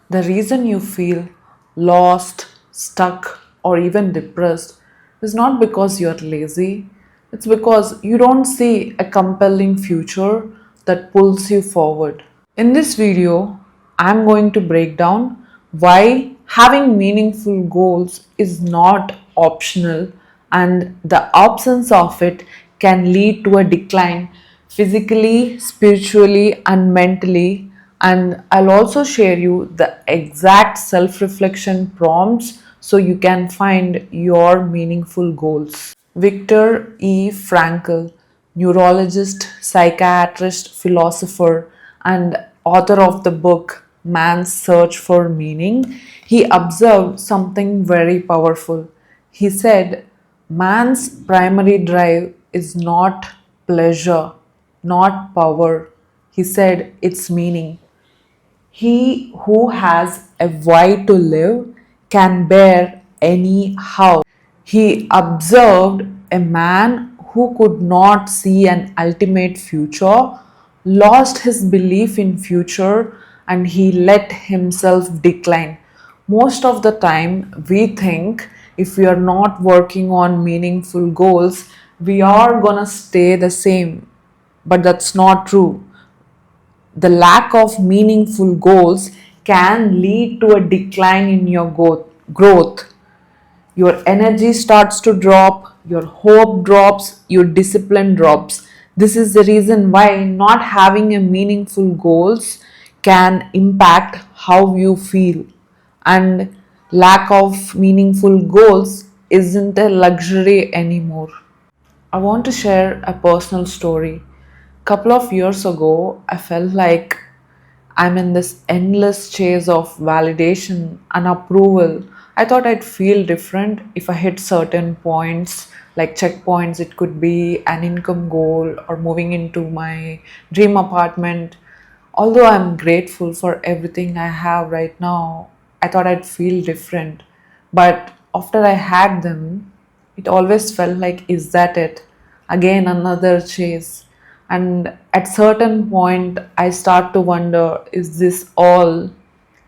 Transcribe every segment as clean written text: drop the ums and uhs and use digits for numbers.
The reason you feel lost, stuck, or even depressed is not because you're lazy, it's because you don't see a compelling future that pulls you forward. In this video, I'm going to break down why having meaningful goals is not optional and the absence of it can lead to a decline physically, spiritually, and mentally. And I'll also share you the exact self reflection prompts so you can find your meaningful goals. Viktor E. Frankl, neurologist, psychiatrist, philosopher, and author of the book Man's Search for Meaning, he observed something very powerful. He said, man's primary drive is not pleasure, not power. He said, it's meaning. He who has a why to live can bear any how. He observed a man who could not see an ultimate future, lost his belief in future, and he let himself decline. Most of the time, we think if we are not working on meaningful goals, we are gonna stay the same. But that's not true. The lack of meaningful goals can lead to a decline in your growth. Your energy starts to drop, your hope drops, your discipline drops. This is the reason why not having a meaningful goals can impact how you feel. And lack of meaningful goals isn't a luxury anymore. I want to share a personal story. Couple of years ago, I felt like I'm in this endless chase of validation and approval. I thought I'd feel different if I hit certain points, like checkpoints. It could be an income goal or moving into my dream apartment. Although I'm grateful for everything I have right now, I thought I'd feel different. But after I had them, it always felt like, is that it? Again, another chase. And at certain point, I start to wonder, is this all?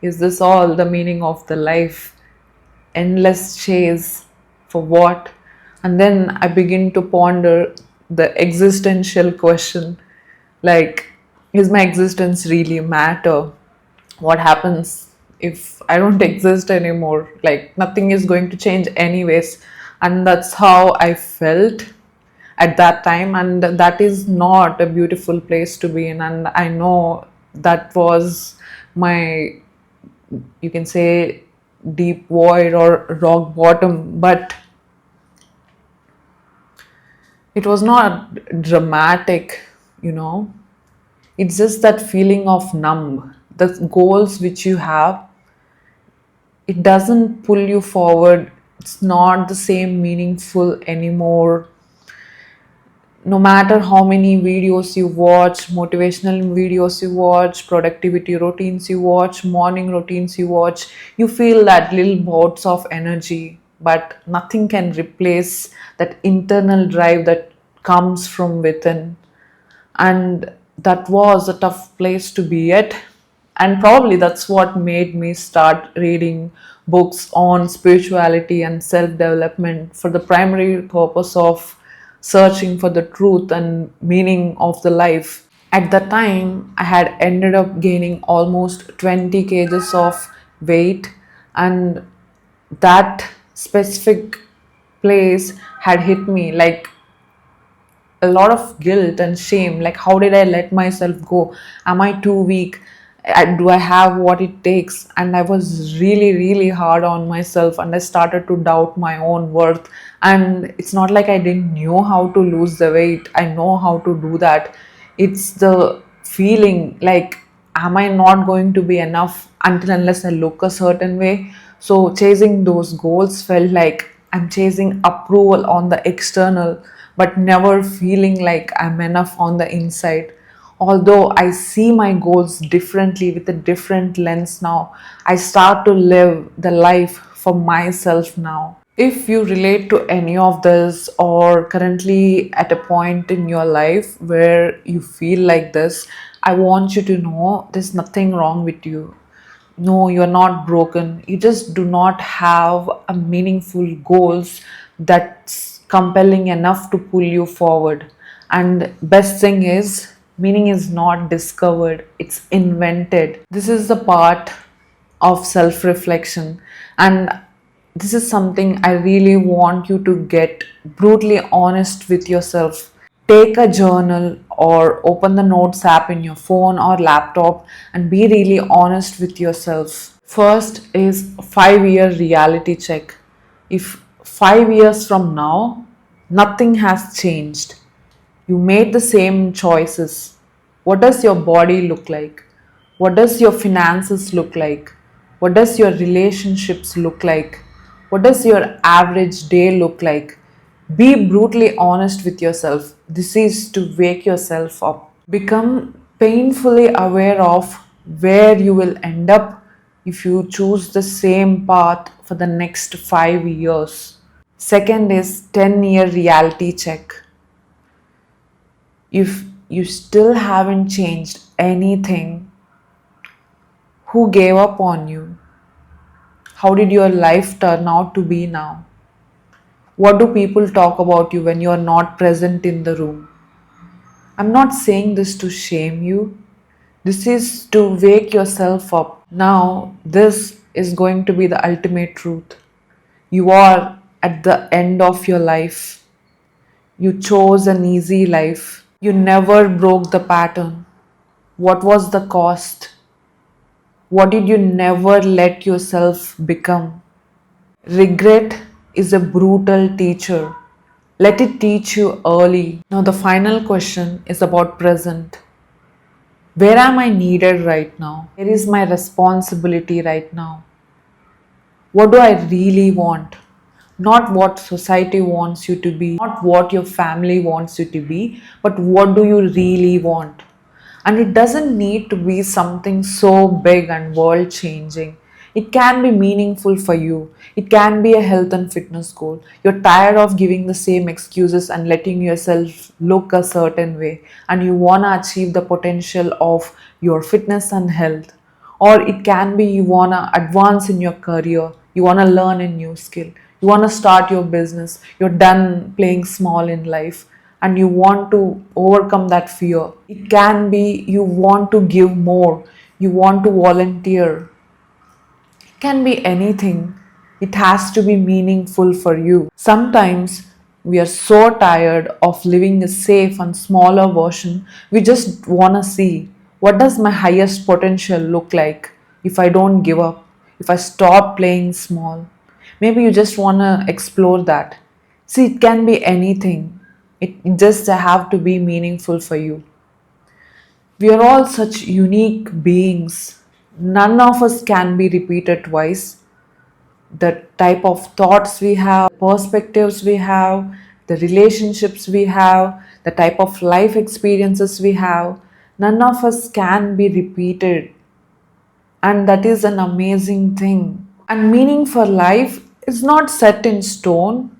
Is this all the meaning of the life? Endless chase for what? And then I begin to ponder the existential question, like, is my existence really matter? What happens if I don't exist anymore? Like, nothing is going to change anyways. And that's how I felt at that time, and that is not a beautiful place to be in. And I know that was my, you can say, deep void or rock bottom, but it was not dramatic, you know. It's just that feeling of numb. The goals which you have, it doesn't pull you forward. It's not the same meaningful anymore. No matter how many videos you watch, motivational videos you watch, productivity routines you watch, morning routines you watch, you feel that little bouts of energy, but nothing can replace that internal drive that comes from within. And that was a tough place to be at, and probably that's what made me start reading books on spirituality and self development for the primary purpose of searching for the truth and meaning of the life. At the time, I had ended up gaining almost 20 kgs of weight, and that specific place had hit me like a lot of guilt and shame. Like, how did I let myself go? Am I too weak? Do I have what it takes? And I was really, really hard on myself, and I started to doubt my own worth. And it's not like I didn't know how to lose the weight, I know how to do that. It's the feeling like, am I not going to be enough until unless I look a certain way? So chasing those goals felt like I'm chasing approval on the external, but never feeling like I'm enough on the inside. Although I see my goals differently with a different lens now, I start to live the life for myself now. If you relate to any of this, or currently at a point in your life where you feel like this, I want you to know there's nothing wrong with you. No, you're not broken. You just do not have a meaningful goals that's compelling enough to pull you forward. And best thing is, meaning is not discovered, it's invented. This is the part of self reflection, and this is something I really want you to get brutally honest with yourself. Take a journal or open the notes app in your phone or laptop and be really honest with yourself. First is 5 year reality check. If 5 years from now nothing has changed, you made the same choices, what does your body look like? What does your finances look like? What does your relationships look like? What does your average day look like? Be brutally honest with yourself. This is to wake yourself up. Become painfully aware of where you will end up if you choose the same path for the next 5 years. Second is 10-year reality check. If you still haven't changed anything, who gave up on you? How did your life turn out to be now? What do people talk about you when you are not present in the room? I'm not saying this to shame you. This is to wake yourself up. Now, this is going to be the ultimate truth. You are at the end of your life. You chose an easy life. You never broke the pattern. What was the cost? What did you never let yourself become? Regret is a brutal teacher. Let it teach you early. Now, the final question is about present. Where am I needed right now? Where is my responsibility right now? What do I really want? Not what society wants you to be, not what your family wants you to be, but what do you really want? And it doesn't need to be something so big and world changing. It can be meaningful for you. It can be a health and fitness goal. You're tired of giving the same excuses and letting yourself look a certain way, and you want to achieve the potential of your fitness and health. Or it can be you want to advance in your career, you want to learn a new skill, you want to start your business, you're done playing small in life and you want to overcome that fear. It can be you want to give more, you want to volunteer. It can be anything. It has to be meaningful for you. Sometimes we are so tired of living a safe and smaller version. We just want to see, what does my highest potential look like if I don't give up, if I stop playing small. Maybe you just want to explore that. See, it can be anything. It just have to be meaningful for you. We are all such unique beings. None of us can be repeated twice. The type of thoughts we have, perspectives we have, the relationships we have, the type of life experiences we have, none of us can be repeated. And that is an amazing thing. And meaning for life is not set in stone.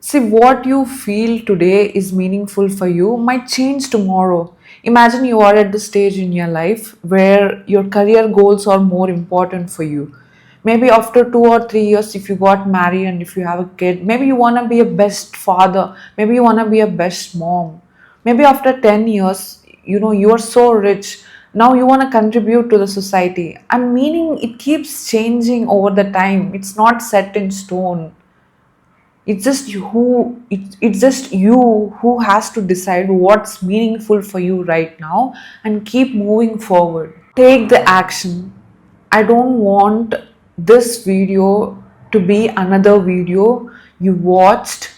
See, what you feel today is meaningful for you might change tomorrow. Imagine you are at the stage in your life where your career goals are more important for you. Maybe after 2 or 3 years, if you got married and if you have a kid, maybe you want to be a best father, maybe you want to be a best mom. Maybe after 10 years, you are so rich. Now you want to contribute to the society. And meaning it keeps changing over the time. It's not set in stone. It's just you who has to decide what's meaningful for you right now and keep moving forward. Take the action. I don't want this video to be another video you watched,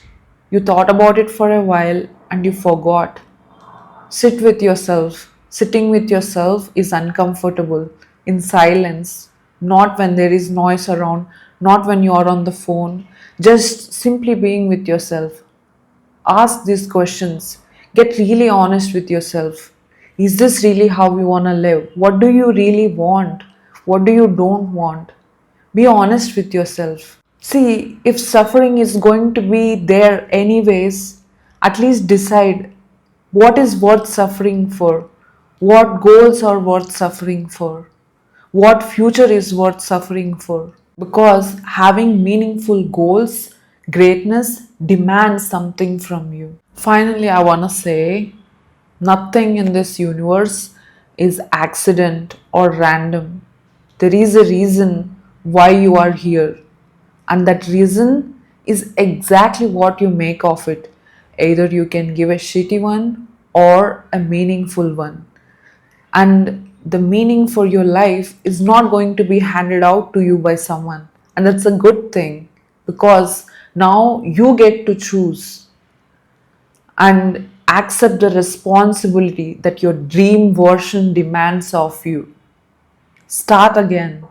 you thought about it for a while and you forgot. Sit with yourself. Sitting with yourself is uncomfortable in silence, not when there is noise around, not when you are on the phone, just simply being with yourself. Ask these questions. Get really honest with yourself. Is this really how you want to live? What do you really want? What do you don't want? Be honest with yourself. See, if suffering is going to be there anyways, at least decide what is worth suffering for, what goals are worth suffering for, what future is worth suffering for. Because having meaningful goals, greatness demands something from you. Finally, I want to say nothing in this universe is accident or random. There is a reason why you are here, and that reason is exactly what you make of it. Either you can give a shitty one or a meaningful one, and the meaning for your life is not going to be handed out to you by someone, and that's a good thing because now you get to choose and accept the responsibility that your dream version demands of you. Start again,